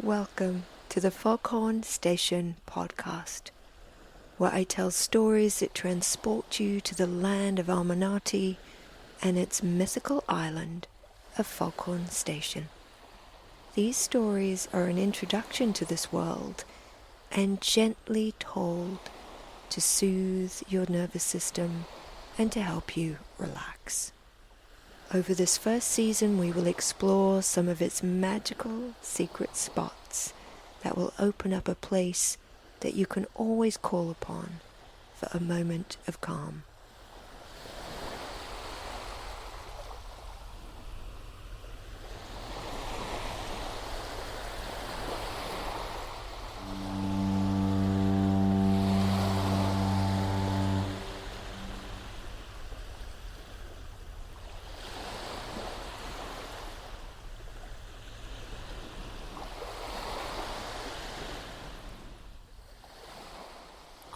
Welcome to the Foghorn Station podcast, where I tell stories that transport you to the land of Almanati and its mythical island of Foghorn Station. These stories are an introduction to this world and gently told to soothe your nervous system and to help you relax. Over this first season, we will explore some of its magical secret spots that will open up a place that you can always call upon for a moment of calm.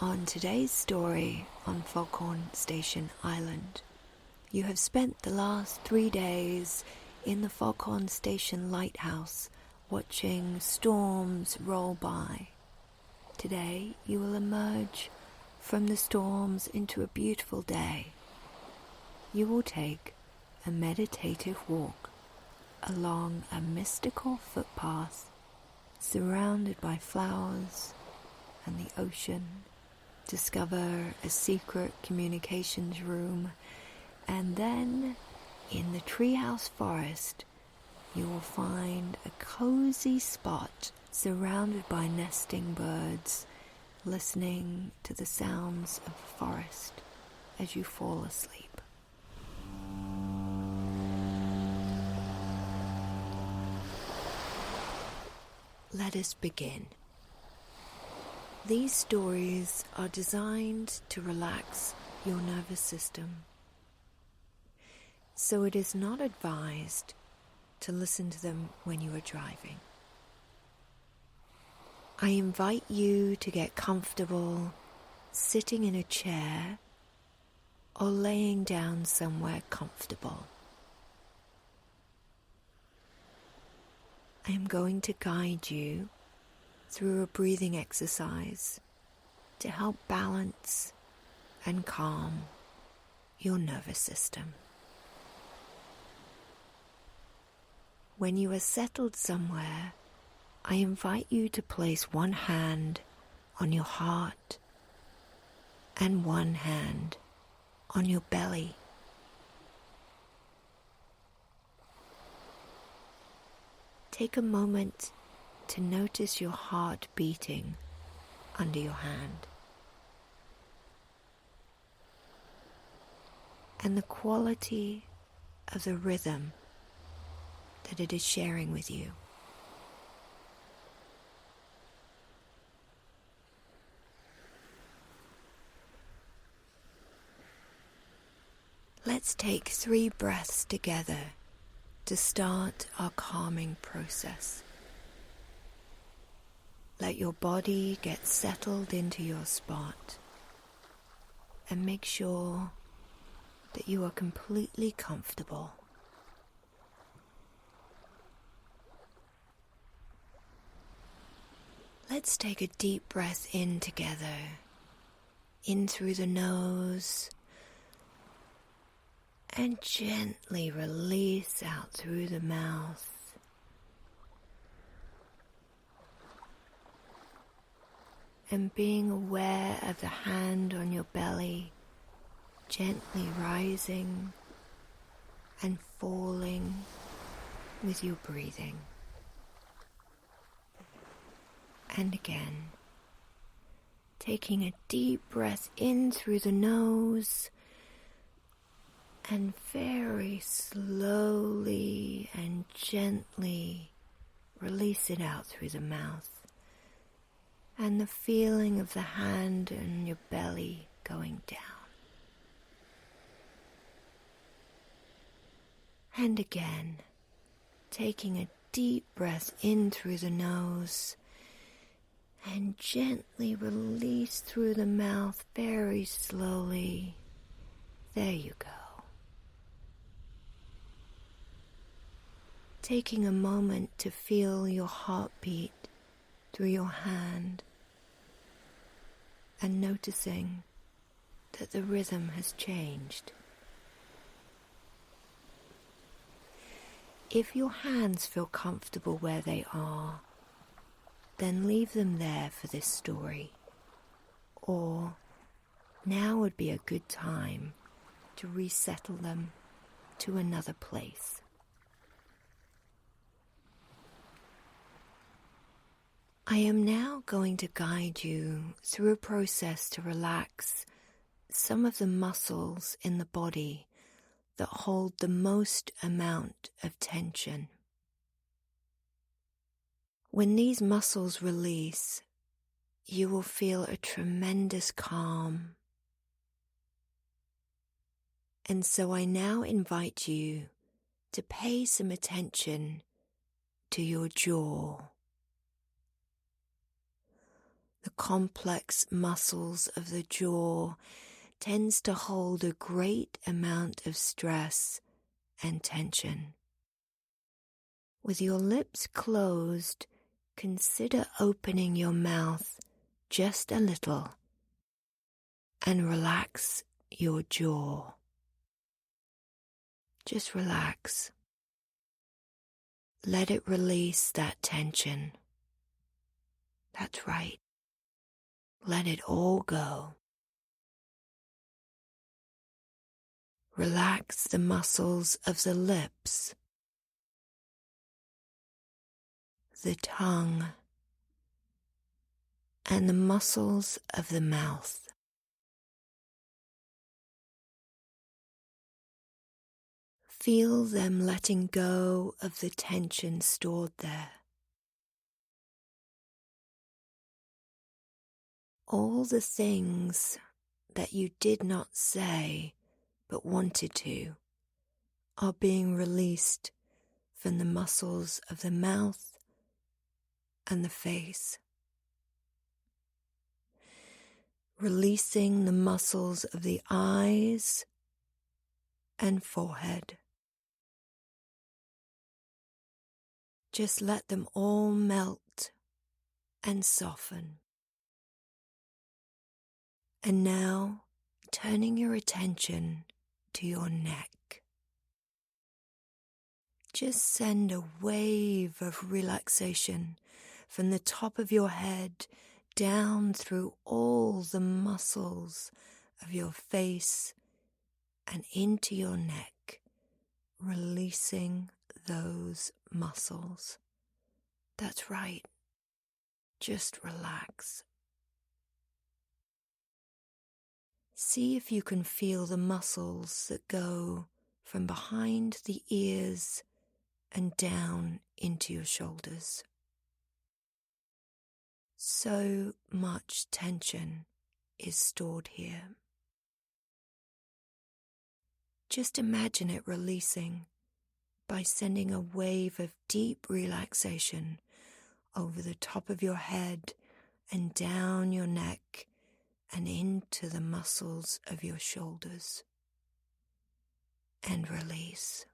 On today's story on Foghorn Station Island, you have spent the last 3 days in the Foghorn Station lighthouse watching storms roll by. Today you will emerge from the storms into a beautiful day. You will take a meditative walk along a mystical footpath surrounded by flowers and the ocean. Discover a secret communications room, and then in the treehouse forest you will find a cozy spot surrounded by nesting birds, listening to the sounds of the forest as you fall asleep. Let us begin. These stories are designed to relax your nervous system, so it is not advised to listen to them when you are driving. I invite you to get comfortable sitting in a chair or laying down somewhere comfortable. I am going to guide you through a breathing exercise to help balance and calm your nervous system. When you are settled somewhere, I invite you to place one hand on your heart and one hand on your belly. Take a moment to notice your heart beating under your hand and the quality of the rhythm that it is sharing with you. Let's take 3 breaths together to start our calming process. Let your body get settled into your spot and make sure that you are completely comfortable. Let's take a deep breath in together, in through the nose, and gently release out through the mouth. And being aware of the hand on your belly, gently rising and falling with your breathing. And again, taking a deep breath in through the nose and very slowly and gently release it out through the mouth. And the feeling of the hand and your belly going down. And again, taking a deep breath in through the nose and gently release through the mouth very slowly. There you go. taking a moment to feel your heartbeat through your hand and noticing that the rhythm has changed. If your hands feel comfortable where they are, then leave them there for this story. Or now would be a good time to resettle them to another place. I am now going to guide you through a process to relax some of the muscles in the body that hold the most amount of tension. When these muscles release, you will feel a tremendous calm. And so I now invite you to pay some attention to your jaw. The complex muscles of the jaw tends to hold a great amount of stress and tension. With your lips closed, consider opening your mouth just a little and relax your jaw. Just relax. Let it release that tension. That's right. Let it all go. Relax the muscles of the lips, the tongue, and the muscles of the mouth. Feel them letting go of the tension stored there. All the things that you did not say but wanted to are being released from the muscles of the mouth and the face. Releasing the muscles of the eyes and forehead. Just let them all melt and soften. And now, turning your attention to your neck. Just send a wave of relaxation from the top of your head down through all the muscles of your face and into your neck, releasing those muscles. That's right. Just relax. See if you can feel the muscles that go from behind the ears and down into your shoulders. So much tension is stored here. Just imagine it releasing by sending a wave of deep relaxation over the top of your head and down your neck and into the muscles of your shoulders. And release.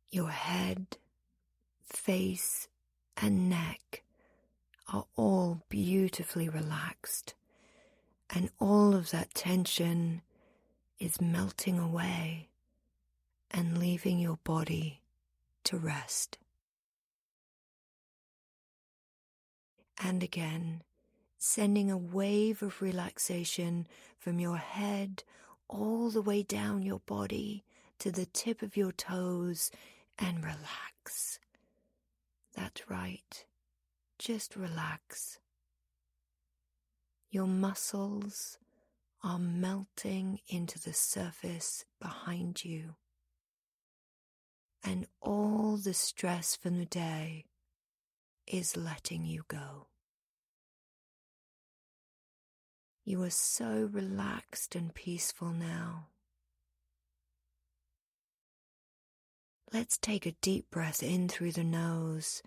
Your head, face, and neck are all beautifully relaxed, and all of that tension is melting away and leaving your body to rest. And again, sending a wave of relaxation from your head all the way down your body to the tip of your toes and relax. That's right. Just relax. Your muscles are melting into the surface behind you, and all the stress from the day is letting you go. You are so relaxed and peaceful now. Let's take a deep breath in through the nose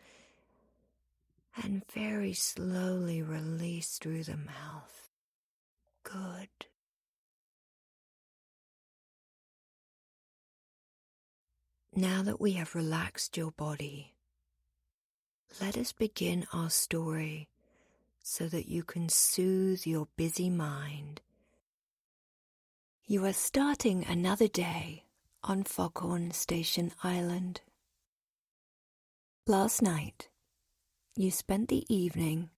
and very slowly release through the mouth. Good. Now that we have relaxed your body, let us begin our story so that you can soothe your busy mind. You are starting another day on Foghorn Station Island. Last night, you spent the evening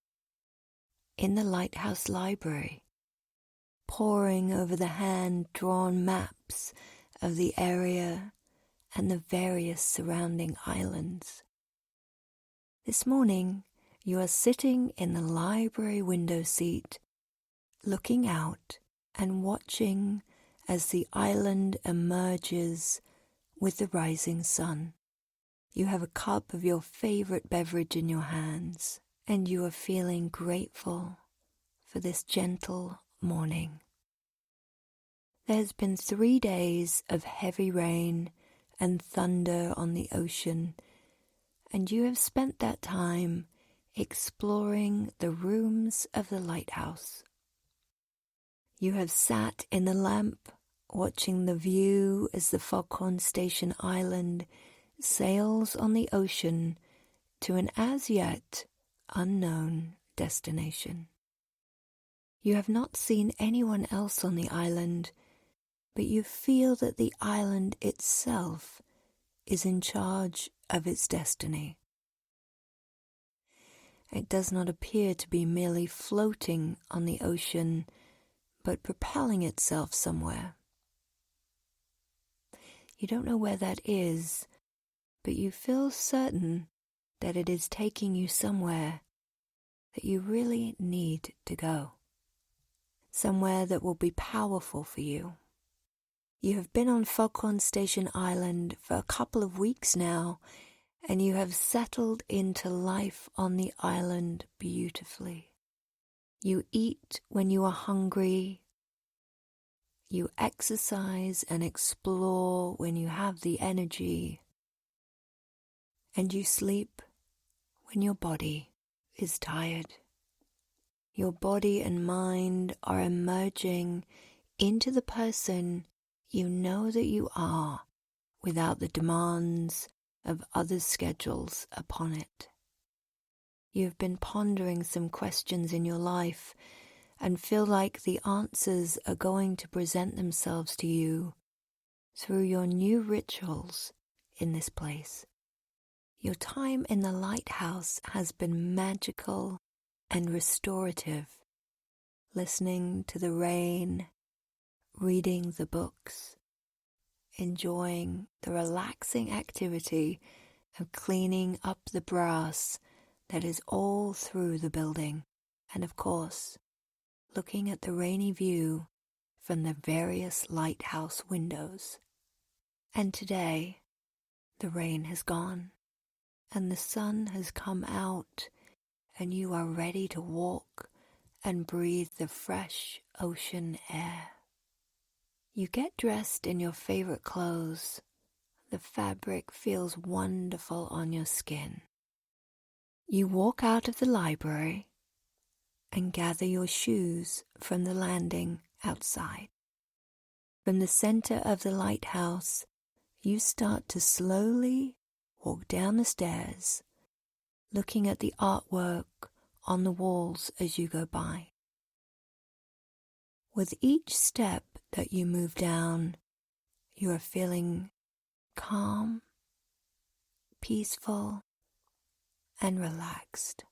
in the lighthouse library, poring over the hand-drawn maps of the area and the various surrounding islands. This morning, you are sitting in the library window seat, looking out and watching as the island emerges with the rising sun. You have a cup of your favorite beverage in your hands, and you are feeling grateful for this gentle morning. There's been 3 days of heavy rain and thunder on the ocean, and you have spent that time exploring the rooms of the lighthouse. You have sat in the lamp, watching the view as the Foghorn Station Island sails on the ocean to an as yet unknown destination. You have not seen anyone else on the island, but you feel that the island itself is in charge of its destiny. It does not appear to be merely floating on the ocean, but propelling itself somewhere. You don't know where that is, but you feel certain that it is taking you somewhere that you really need to go. Somewhere that will be powerful for you. You have been on Foghorn Station Island for a couple of weeks now, and you have settled into life on the island beautifully. You eat when you are hungry. You exercise and explore when you have the energy. And you sleep when your body is tired. Your body and mind are emerging into the person you know that you are without the demands of others' schedules upon it. You have been pondering some questions in your life and feel like the answers are going to present themselves to you through your new rituals in this place. Your time in the lighthouse has been magical and restorative, listening to the rain, reading the books, enjoying the relaxing activity of cleaning up the brass that is all through the building, and of course, looking at the rainy view from the various lighthouse windows. And today, the rain has gone, and the sun has come out, and you are ready to walk and breathe the fresh ocean air. You get dressed in your favorite clothes. The fabric feels wonderful on your skin. You walk out of the library and gather your shoes from the landing outside. From the center of the lighthouse, you start to slowly walk down the stairs, looking at the artwork on the walls as you go by. With each step that you move down, you are feeling calm, peaceful, and relaxed.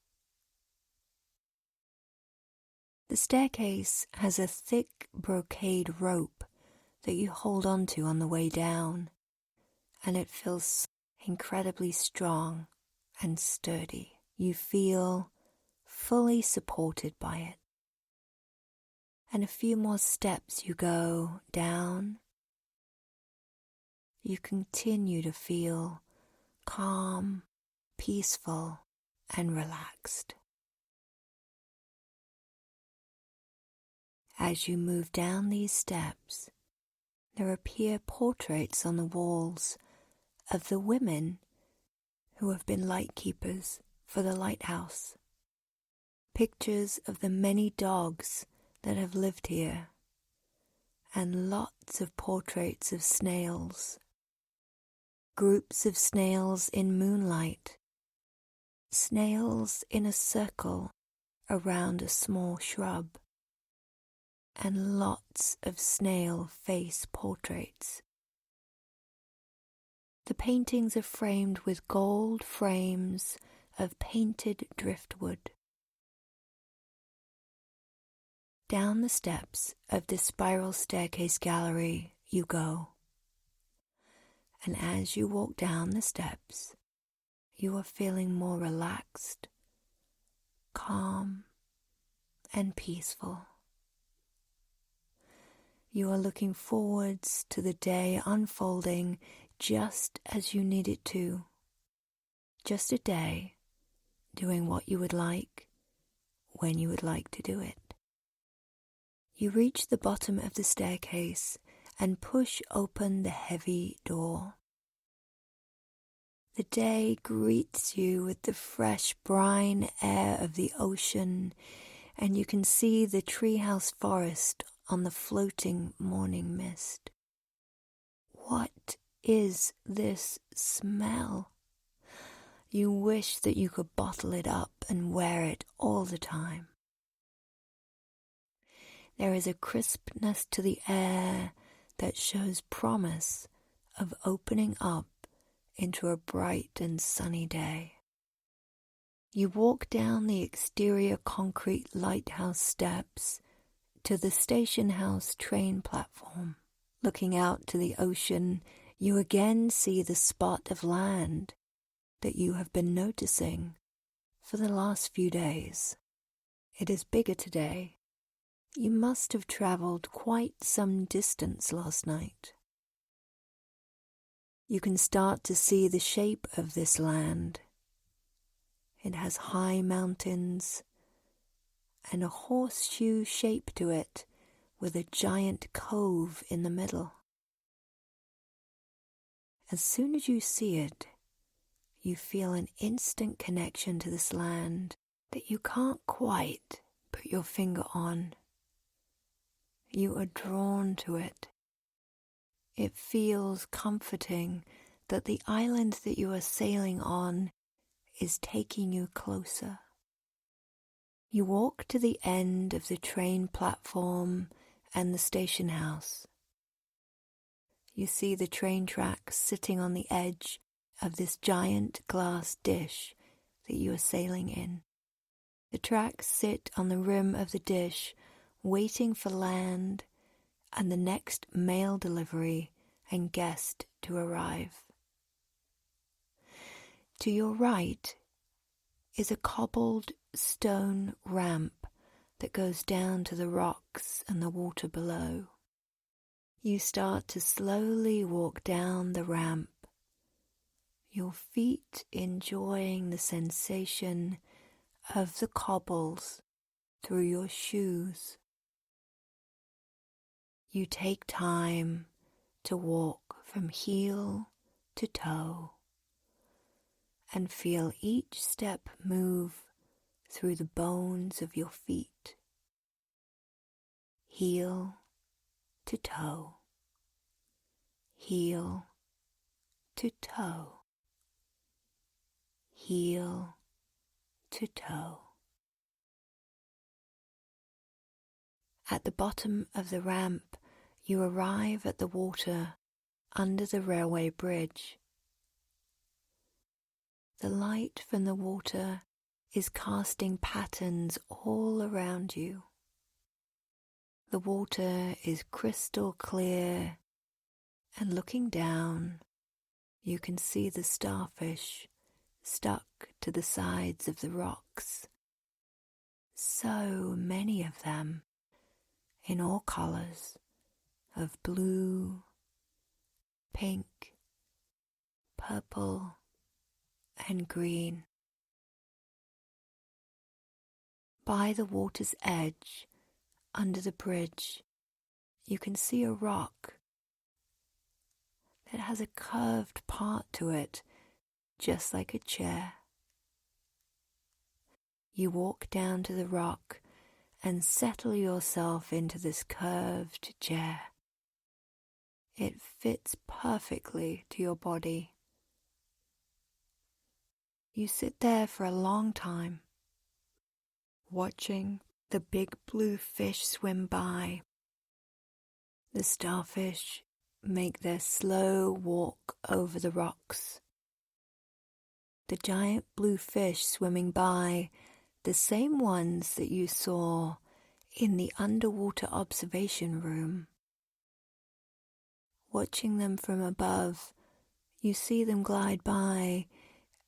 The staircase has a thick brocade rope that you hold onto on the way down, and it feels incredibly strong and sturdy. You feel fully supported by it. And a few more steps you go down, you continue to feel calm, peaceful, and relaxed. As you move down these steps, there appear portraits on the walls of the women who have been lightkeepers for the lighthouse. Pictures of the many dogs that have lived here, and lots of portraits of snails. groups of snails in moonlight, snails in a circle around a small shrub, and lots of snail face portraits. The paintings are framed with gold frames of painted driftwood. Down the steps of this spiral staircase gallery you go, and as you walk down the steps, you are feeling more relaxed, calm, and peaceful. You are looking forwards to the day unfolding just as you need it to. Just a day doing what you would like, when you would like to do it. You reach the bottom of the staircase and push open the heavy door. The day greets you with the fresh brine air of the ocean, and you can see the treehouse forest on the floating morning mist. What is this smell? You wish that you could bottle it up and wear it all the time. There is a crispness to the air that shows promise of opening up into a bright and sunny day. You walk down the exterior concrete lighthouse steps to the station house train platform. Looking out to the ocean, you again see the spot of land that you have been noticing for the last few days. It is bigger today. You must have traveled quite some distance last night. You can start to see the shape of this land. It has high mountains and a horseshoe shape to it with a giant cove in the middle. As soon as you see it, you feel an instant connection to this land that you can't quite put your finger on. You are drawn to it. It feels comforting that the island that you are sailing on is taking you closer. You walk to the end of the train platform and the station house. You see the train tracks sitting on the edge of this giant glass dish that you are sailing in. The tracks sit on the rim of the dish, waiting for land and the next mail delivery and guest to arrive. To your right is a cobbled stone ramp that goes down to the rocks and the water below. You start to slowly walk down the ramp, your feet enjoying the sensation of the cobbles through your shoes. You take time to walk from heel to toe and feel each step move through the bones of your feet, heel to toe, heel to toe, heel to toe. At the bottom of the ramp, you arrive at the water under the railway bridge. The light from the water is casting patterns all around you. The water is crystal clear, and looking down, you can see the starfish stuck to the sides of the rocks. So many of them, in all colors of blue, pink, purple, and green. By the water's edge, under the bridge, you can see a rock that has a curved part to it, just like a chair. You walk down to the rock and settle yourself into this curved chair. It fits perfectly to your body, You sit there for a long time, watching the big blue fish swim by. The starfish make their slow walk over the rocks. The giant blue fish swimming by, the same ones that you saw in the underwater observation room. Watching them from above, you see them glide by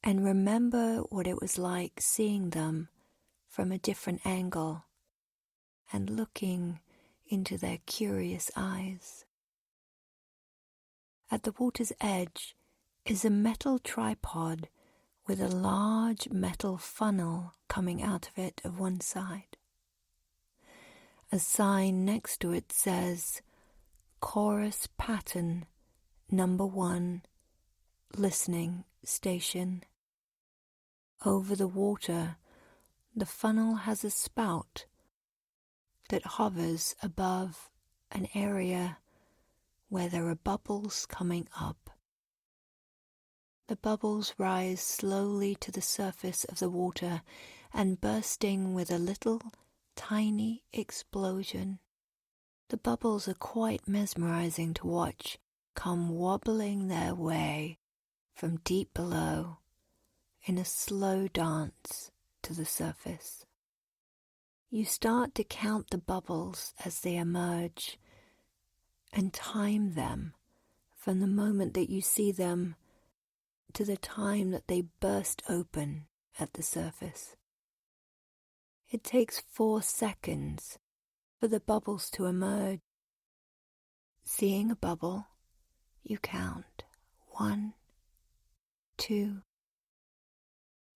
and remember what it was like seeing them from a different angle and looking into their curious eyes. At the water's edge is a metal tripod with a large metal funnel coming out of it of one side. A sign next to it says, Chorus Pattern Number 1, Listening Station. Over the water, the funnel has a spout that hovers above an area where there are bubbles coming up. The bubbles rise slowly to the surface of the water and bursting with a little tiny explosion. The bubbles are quite mesmerizing to watch come wobbling their way from deep below in a slow dance to the surface. You start to count the bubbles as they emerge and time them from the moment that you see them to the time that they burst open at the surface. It takes 4 seconds for the bubbles to emerge. Seeing a bubble, you count 1, 2,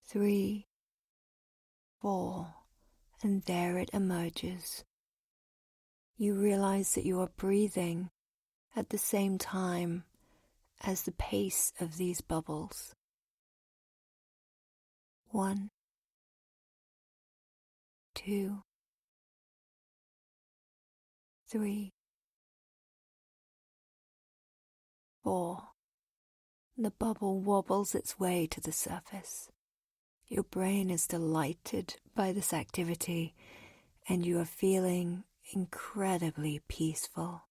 3, 4, and there it emerges. You realize that you are breathing at the same time as the pace of these bubbles. 1, 2, 3, 4. The bubble wobbles its way to the surface. Your brain is delighted by this activity and you are feeling incredibly peaceful.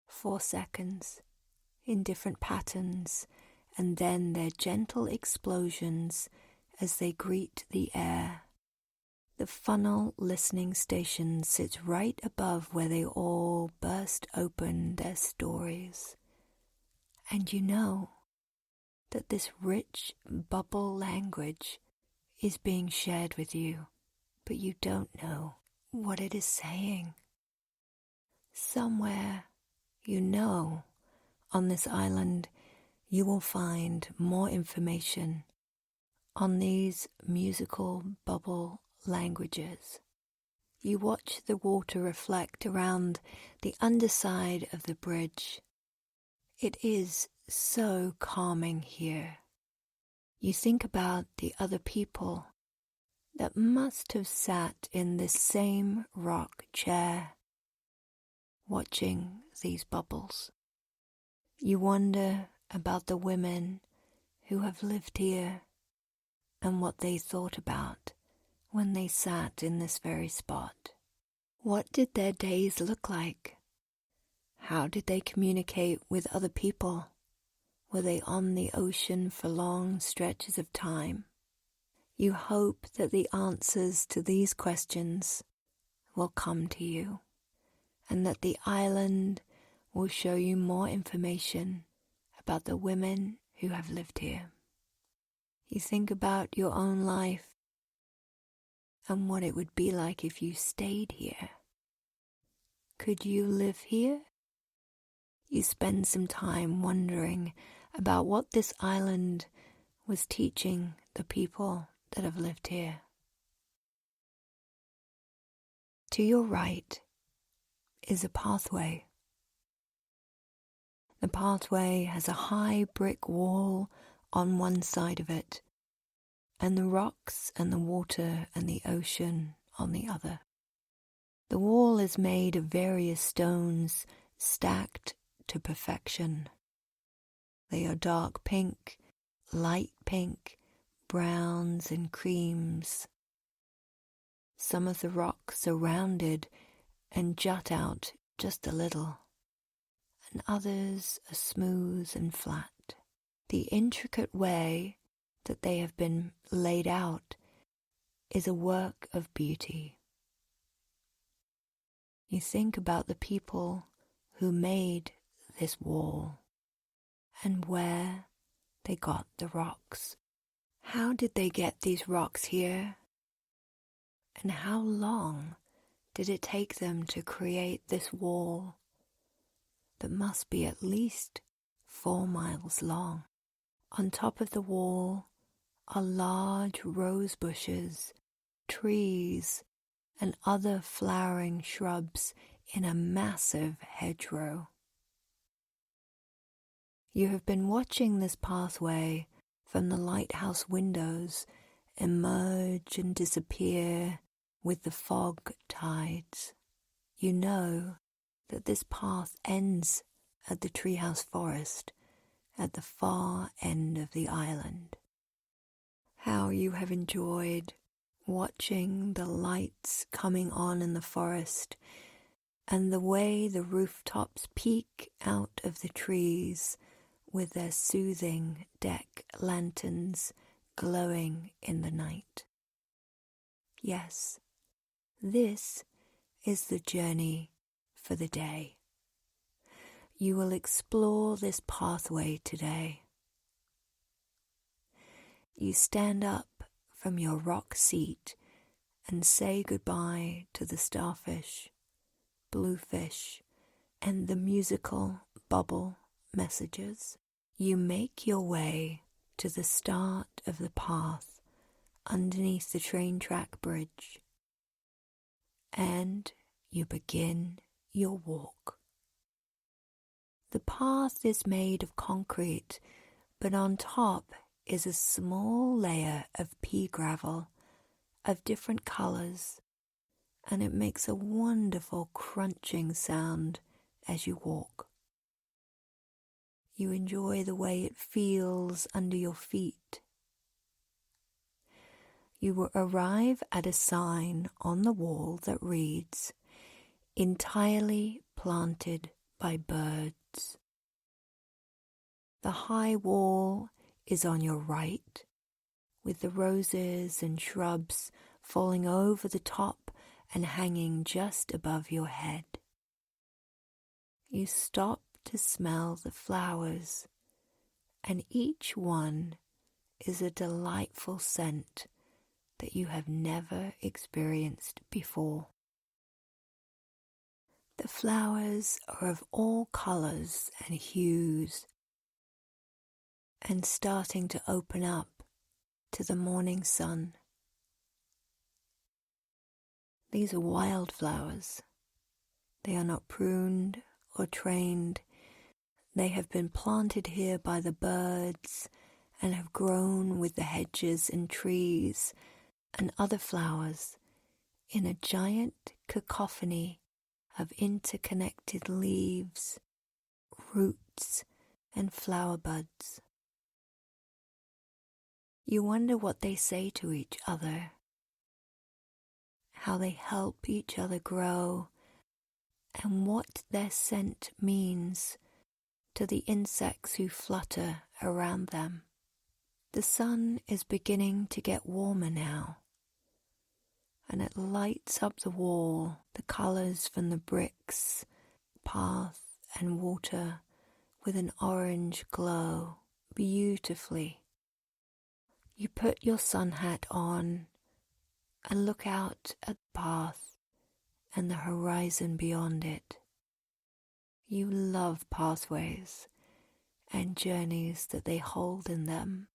4 seconds in different patterns and then their gentle explosions as they greet the air. The funnel listening station sits right above where they all burst open their stories. And you know that this rich bubble language is being shared with you, but you don't know what it is saying. Somewhere, you know, on this island, you will find more information on these musical bubble languages. You watch the water reflect around the underside of the bridge. It is so calming here. You think about the other people that must have sat in this same rock chair, watching these bubbles. You wonder about the women who have lived here and what they thought about when they sat in this very spot. What did their days look like? How did they communicate with other people? Were they on the ocean for long stretches of time? You hope that the answers to these questions will come to you and that the island will show you more information about the women who have lived here. You think about your own life and what it would be like if you stayed here. Could you live here? You spend some time wondering about what this island was teaching the people that have lived here. To your right is a pathway. The pathway has a high brick wall on one side of it, and the rocks and the water and the ocean on the other. The wall is made of various stones stacked to perfection. They are dark pink, light pink, browns and creams. Some of the rocks are rounded and jut out just a little, and others are smooth and flat. The intricate way that they have been laid out is a work of beauty. You think about the people who made this wall and where they got the rocks. How did they get these rocks here? And how long did it take them to create this wall that must be at least 4 miles long? On top of the wall are large rose bushes, trees, and other flowering shrubs in a massive hedgerow. You have been watching this pathway from the lighthouse windows emerge and disappear with the fog tides. You know that this path ends at the treehouse forest at the far end of the island. How you have enjoyed watching the lights coming on in the forest and the way the rooftops peek out of the trees with their soothing deck lanterns glowing in the night. Yes, this is the journey for the day. You will explore this pathway today. You stand up from your rock seat and say goodbye to the starfish, bluefish, and the musical bubble messages. You make your way to the start of the path underneath the train track bridge, and you begin your walk. The path is made of concrete, but on top is a small layer of pea gravel of different colors, and it makes a wonderful crunching sound as you walk. You enjoy the way it feels under your feet. You will arrive at a sign on the wall that reads, "Entirely planted by birds." The high wall is on your right, with the roses and shrubs falling over the top and hanging just above your head. You stop to smell the flowers, and each one is a delightful scent that you have never experienced before. The flowers are of all colors and hues, and starting to open up to the morning sun. These are wildflowers. They are not pruned or trained. They have been planted here by the birds and have grown with the hedges and trees and other flowers in a giant cacophony of interconnected leaves, roots, and flower buds. You wonder what they say to each other, how they help each other grow, and what their scent means to the insects who flutter around them. The sun is beginning to get warmer now, and it lights up the wall, the colors from the bricks, path, and water with an orange glow beautifully. You put your sun hat on and look out at the path and the horizon beyond it. You love pathways and journeys that they hold in them,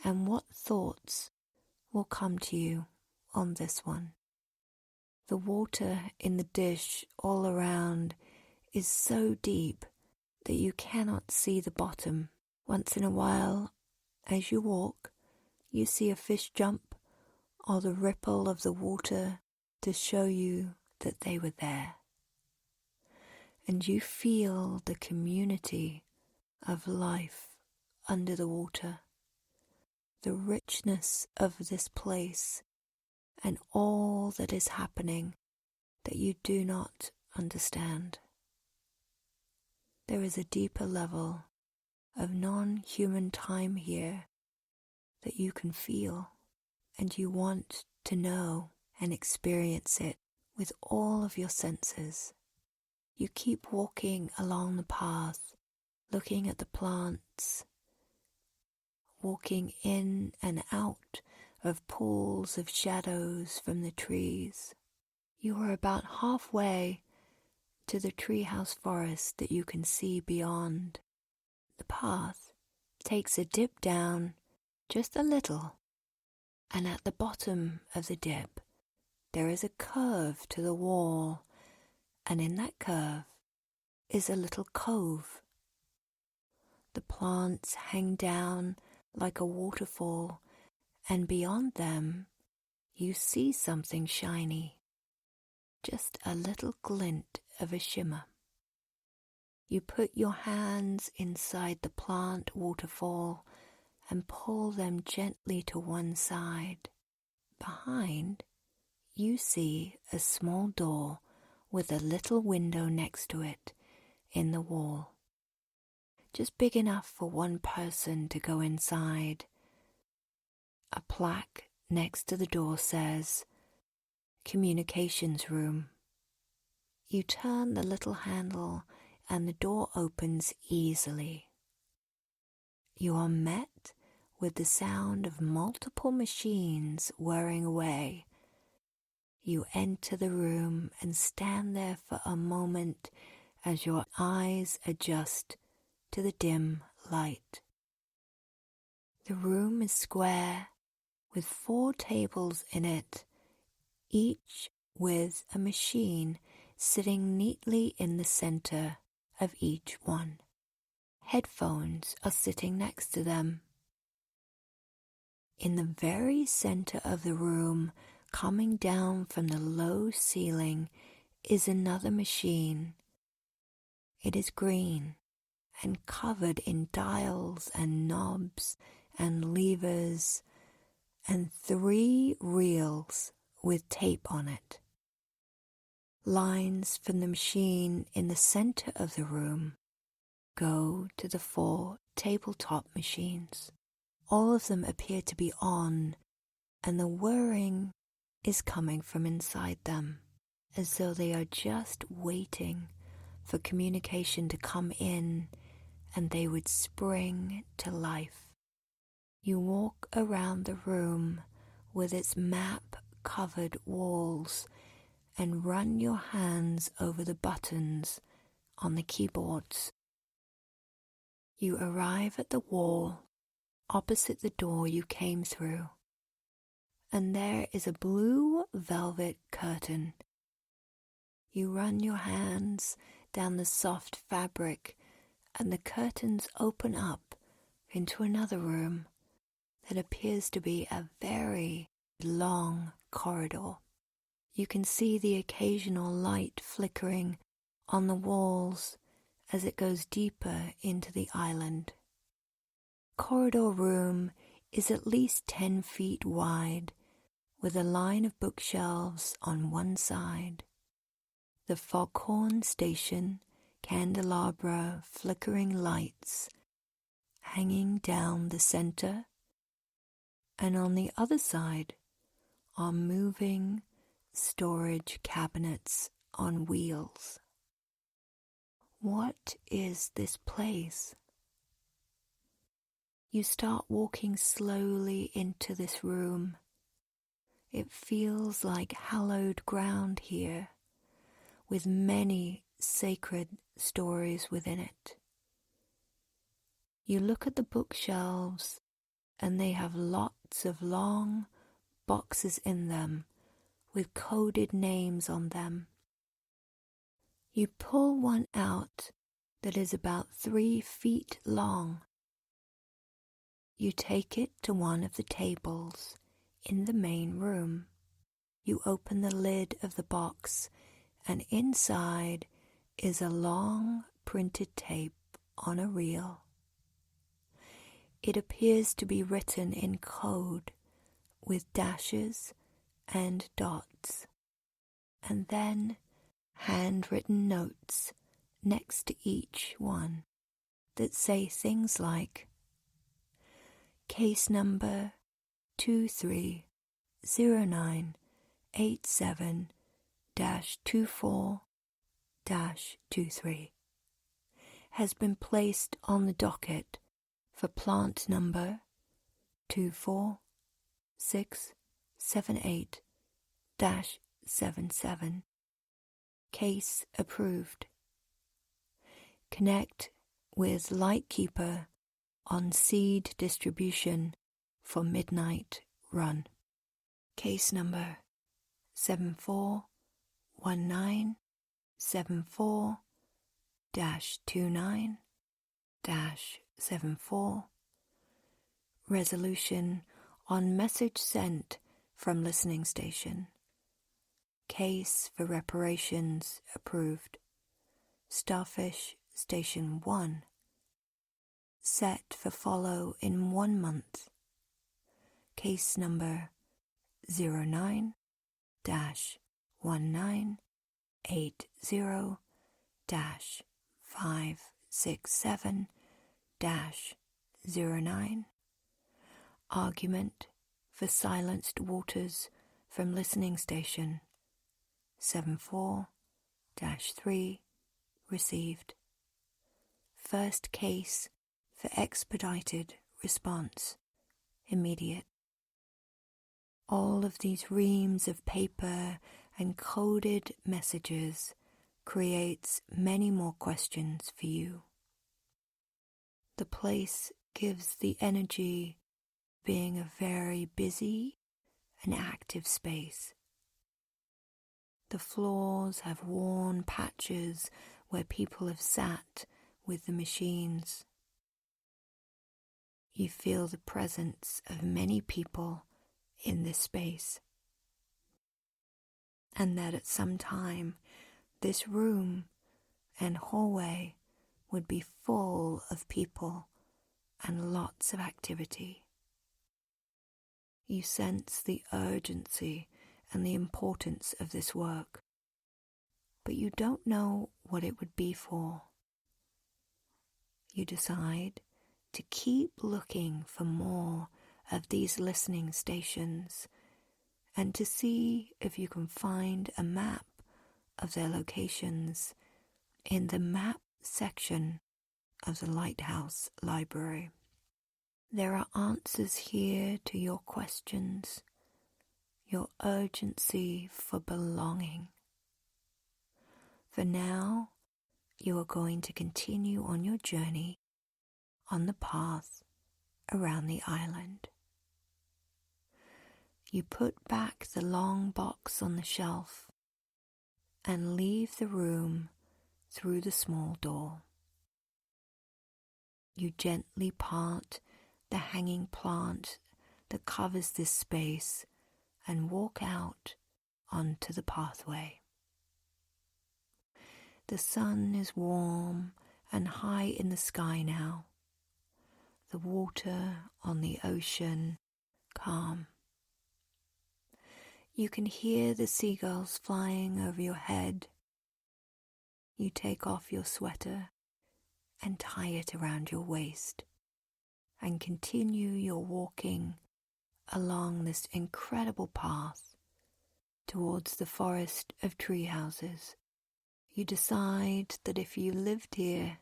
and what thoughts will come to you on this one. The water in the dish all around is so deep that you cannot see the bottom. Once in a while, as you walk, you see a fish jump or the ripple of the water to show you that they were there. And you feel the community of life under the water, the richness of this place and all that is happening that you do not understand. There is a deeper level of non-human time here that you can feel, and you want to know and experience it with all of your senses. You keep walking along the path, looking at the plants, walking in and out of pools of shadows from the trees. You are about halfway to the treehouse forest that you can see beyond. The path takes a dip down just a little, and at the bottom of the dip there is a curve to the wall, and in that curve is a little cove. The plants hang down like a waterfall, and beyond them you see something shiny, just a little glint of a shimmer. You put your hands inside the plant waterfall and pull them gently to one side. Behind, you see a small door with a little window next to it in the wall, just big enough for one person to go inside. A plaque next to the door says, "Communications Room." You turn the little handle and the door opens easily. You are met with the sound of multiple machines whirring away. You enter the room and stand there for a moment as your eyes adjust to the dim light. The room is square with 4 tables in it, each with a machine sitting neatly in the center of each one. Headphones are sitting next to them. In the very center of the room, coming down from the low ceiling, is another machine. It is green and covered in dials and knobs and levers and 3 reels with tape on it. Lines from the machine in the center of the room go to the 4 tabletop machines. All of them appear to be on, and the whirring is coming from inside them, as though they are just waiting for communication to come in and they would spring to life. You walk around the room with its map-covered walls and run your hands over the buttons on the keyboards. You arrive at the wall opposite the door you came through, and there is a blue velvet curtain. You run your hands down the soft fabric, and the curtains open up into another room that appears to be a very long corridor. You can see the occasional light flickering on the walls as it goes deeper into the island. Corridor room is at least 10 feet wide, with a line of bookshelves on one side. The Foghorn Station candelabra flickering lights hanging down the center, and on the other side are moving storage cabinets on wheels. What is this place? You start walking slowly into this room. It feels like hallowed ground here, with many sacred stories within it. You look at the bookshelves, and they have lots of long boxes in them with coded names on them. You pull one out that is about 3 feet long. You take it to one of the tables in the main room. You open the lid of the box, and inside is a long printed tape on a reel. It appears to be written in code with dashes and dots, and then handwritten notes next to each one that say things like case number 230987-24-23 has been placed on the docket for plant number 24678-77. Case approved. Connect with Lightkeeper on seed distribution for midnight run. Case number 741974-29-74. Resolution on message sent from listening station. Case for reparations approved. Starfish Station 1. Set for follow in 1 month. Case number 09-1980-567-09. Argument for silenced waters from listening station 74-3 received. First case for expedited response immediate. All of these reams of paper and coded messages creates many more questions for you. The place gives the energy being a very busy and active space. The floors have worn patches where people have sat with the machines. You feel the presence of many people in this space, and that at some time this room and hallway would be full of people and lots of activity. You sense the urgency and the importance of this work, but you don't know what it would be for. You decide to keep looking for more of these listening stations and to see if you can find a map of their locations in the map section of the Lighthouse Library. There are answers here to your questions, your urgency for belonging. For now, you are going to continue on your journey on the path around the island. You put back the long box on the shelf and leave the room through the small door. You gently part the hanging plant that covers this space and walk out onto the pathway. The sun is warm and high in the sky now. The water on the ocean calm. You can hear the seagulls flying over your head. You take off your sweater and tie it around your waist and continue your walking along this incredible path towards the forest of tree houses. You decide that if you lived here,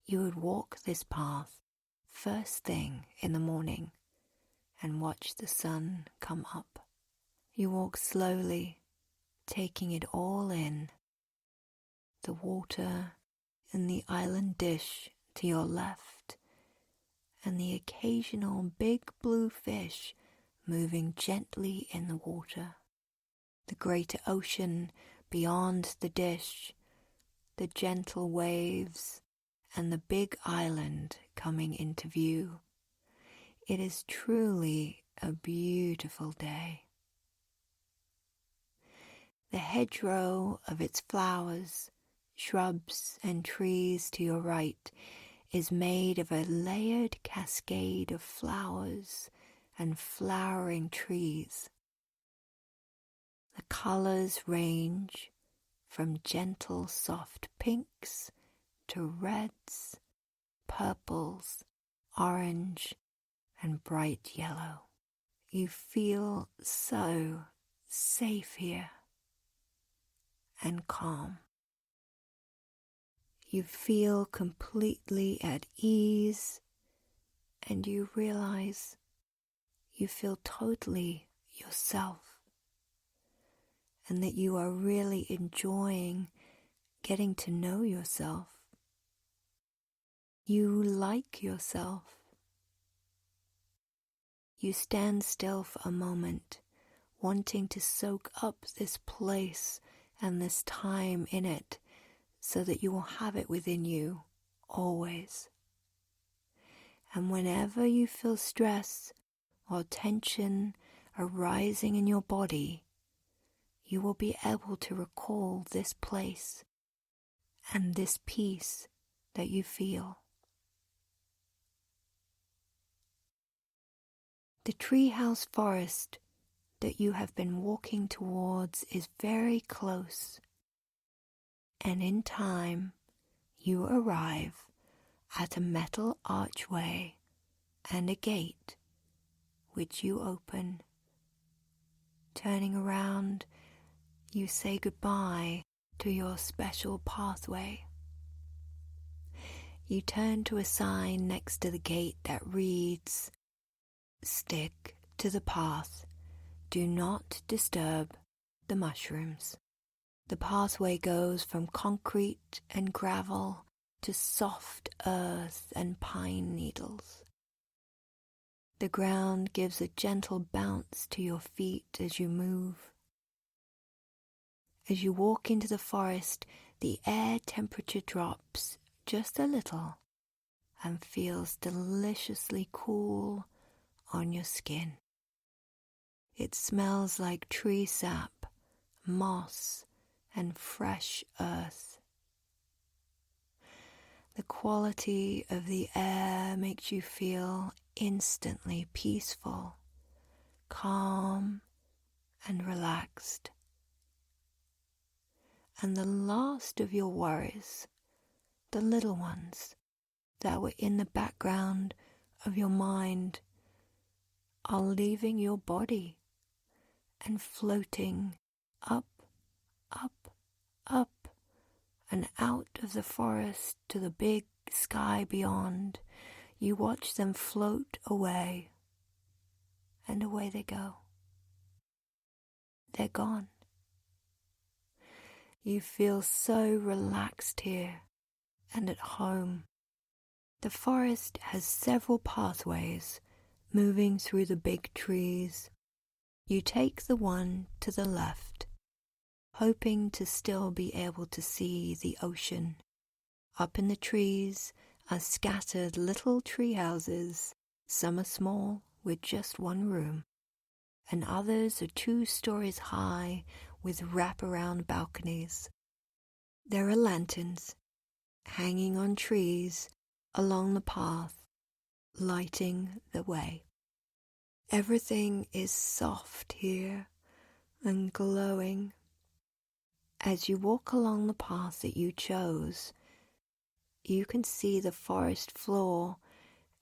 you would walk this path first thing in the morning and watch the sun come up. You walk slowly, taking it all in. The water in the island dish to your left, and the occasional big blue fish moving gently in the water. The greater ocean beyond the dish, the gentle waves, and the big island coming into view. It is truly a beautiful day. The hedgerow of its flowers, shrubs and trees to your right is made of a layered cascade of flowers and flowering trees. The colors range from gentle soft pinks to reds, purples, orange, and bright yellow. You feel so safe here and calm. You feel completely at ease, and you realize you feel totally yourself, and that you are really enjoying getting to know yourself. You like yourself. You stand still for a moment, wanting to soak up this place and this time in it so that you will have it within you always. And whenever you feel stress or tension arising in your body, you will be able to recall this place and this peace that you feel. The treehouse forest that you have been walking towards is very close, and in time you arrive at a metal archway and a gate which you open. Turning around, you say goodbye to your special pathway. You turn to a sign next to the gate that reads, "Stick to the path. Do not disturb the mushrooms." The pathway goes from concrete and gravel to soft earth and pine needles. The ground gives a gentle bounce to your feet as you move. As you walk into the forest, the air temperature drops just a little and feels deliciously cool on your skin. It smells like tree sap, moss, and fresh earth. The quality of the air makes you feel instantly peaceful, calm, and relaxed. And the last of your worries, the little ones that were in the background of your mind, are leaving your body and floating up, up, up, and out of the forest to the big sky beyond. You watch them float away, and away they go. They're gone. You feel so relaxed here and at home. The forest has several pathways moving through the big trees. You take the one to the left, hoping to still be able to see the ocean. Up in the trees are scattered little tree houses. Some are small with just one room, and others are 2 stories high with wraparound balconies. There are lanterns hanging on trees along the path, lighting the way. Everything is soft here and glowing. As you walk along the path that you chose, you can see the forest floor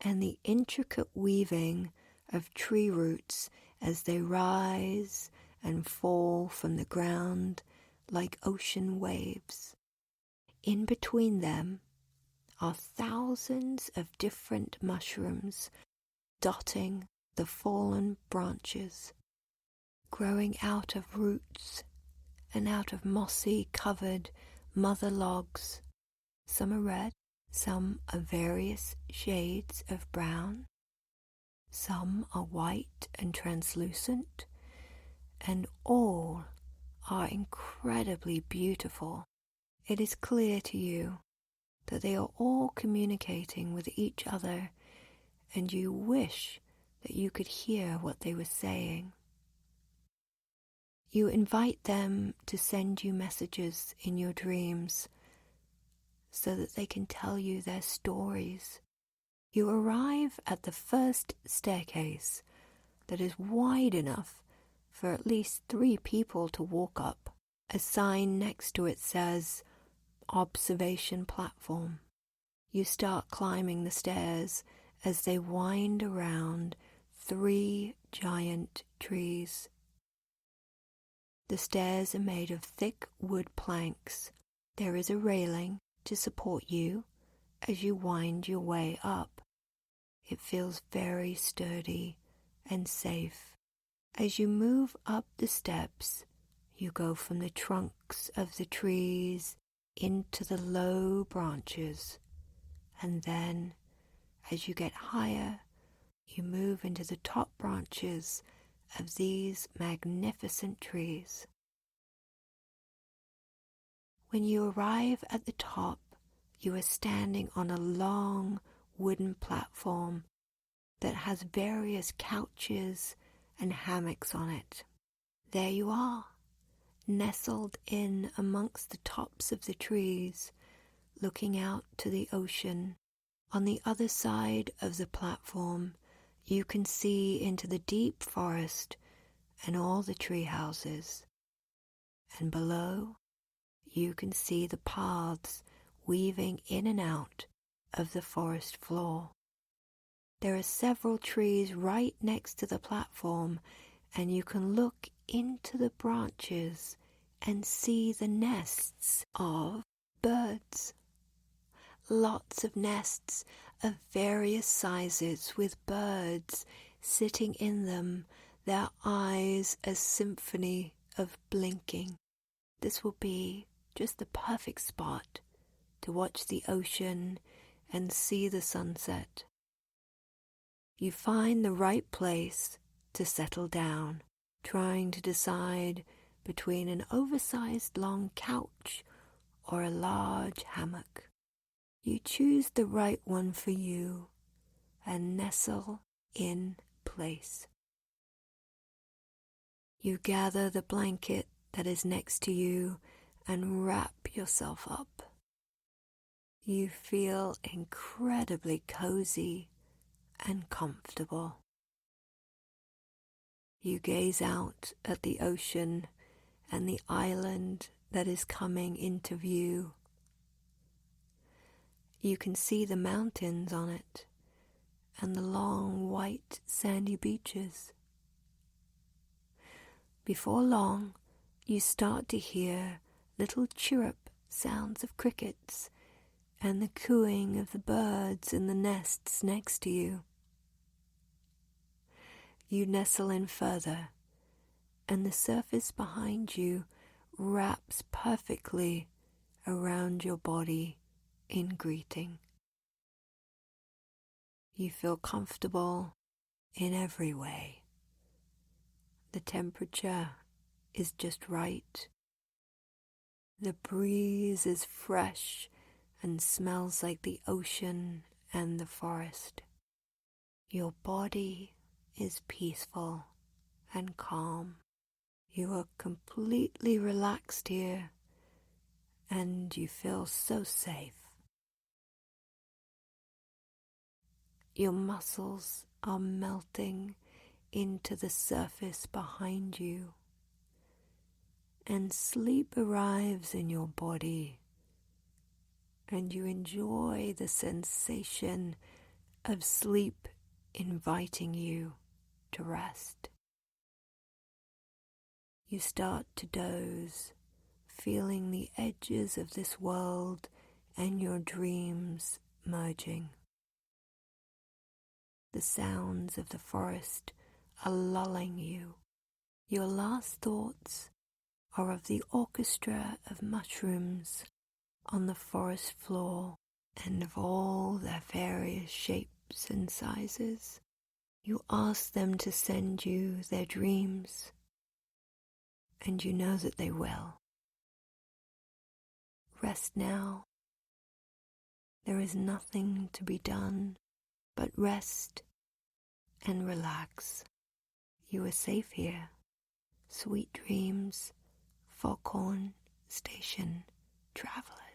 and the intricate weaving of tree roots as they rise and fall from the ground like ocean waves. In between them are thousands of different mushrooms dotting the fallen branches, growing out of roots and out of mossy covered mother logs. Some are red, some are various shades of brown, some are white and translucent, and all are incredibly beautiful. It is clear to you that they are all communicating with each other, and you wish that you could hear what they were saying. You invite them to send you messages in your dreams, so that they can tell you their stories. You arrive at the first staircase that is wide enough for at least 3 people to walk up. A sign next to it says, "Observation Platform." You start climbing the stairs as they wind around 3 giant trees. The stairs are made of thick wood planks. There is a railing to support you as you wind your way up. It feels very sturdy and safe. As you move up the steps, you go from the trunks of the trees into the low branches, and then, as you get higher, you move into the top branches of these magnificent trees. When you arrive at the top, you are standing on a long wooden platform that has various couches and hammocks on it. There you are, nestled in amongst the tops of the trees, looking out to the ocean. On the other side of the platform, you can see into the deep forest and all the tree houses. And below, you can see the paths weaving in and out of the forest floor. There are several trees right next to the platform, and you can look into the branches and see the nests of birds. Lots of nests of various sizes with birds sitting in them, their eyes a symphony of blinking. This will be just the perfect spot to watch the ocean and see the sunset. You find the right place to settle down, trying to decide between an oversized long couch or a large hammock. You choose the right one for you and nestle in place. You gather the blanket that is next to you and wrap yourself up. You feel incredibly cozy and comfortable. You gaze out at the ocean and the island that is coming into view. You can see the mountains on it and the long white sandy beaches. Before long, you start to hear little chirrup sounds of crickets and the cooing of the birds in the nests next to you. You nestle in further, and the surface behind you wraps perfectly around your body in greeting. You feel comfortable in every way. The temperature is just right. The breeze is fresh and smells like the ocean and the forest. Your body is peaceful and calm. You are completely relaxed here, and you feel so safe. Your muscles are melting into the surface behind you, and sleep arrives in your body, and you enjoy the sensation of sleep inviting you to rest. You start to doze, feeling the edges of this world and your dreams merging. The sounds of the forest are lulling you. Your last thoughts are of the orchestra of mushrooms on the forest floor and of all their various shapes and sizes. You ask them to send you their dreams, and you know that they will. Rest now. There is nothing to be done but rest and relax. You are safe here. Sweet dreams, Foghorn Station travelers.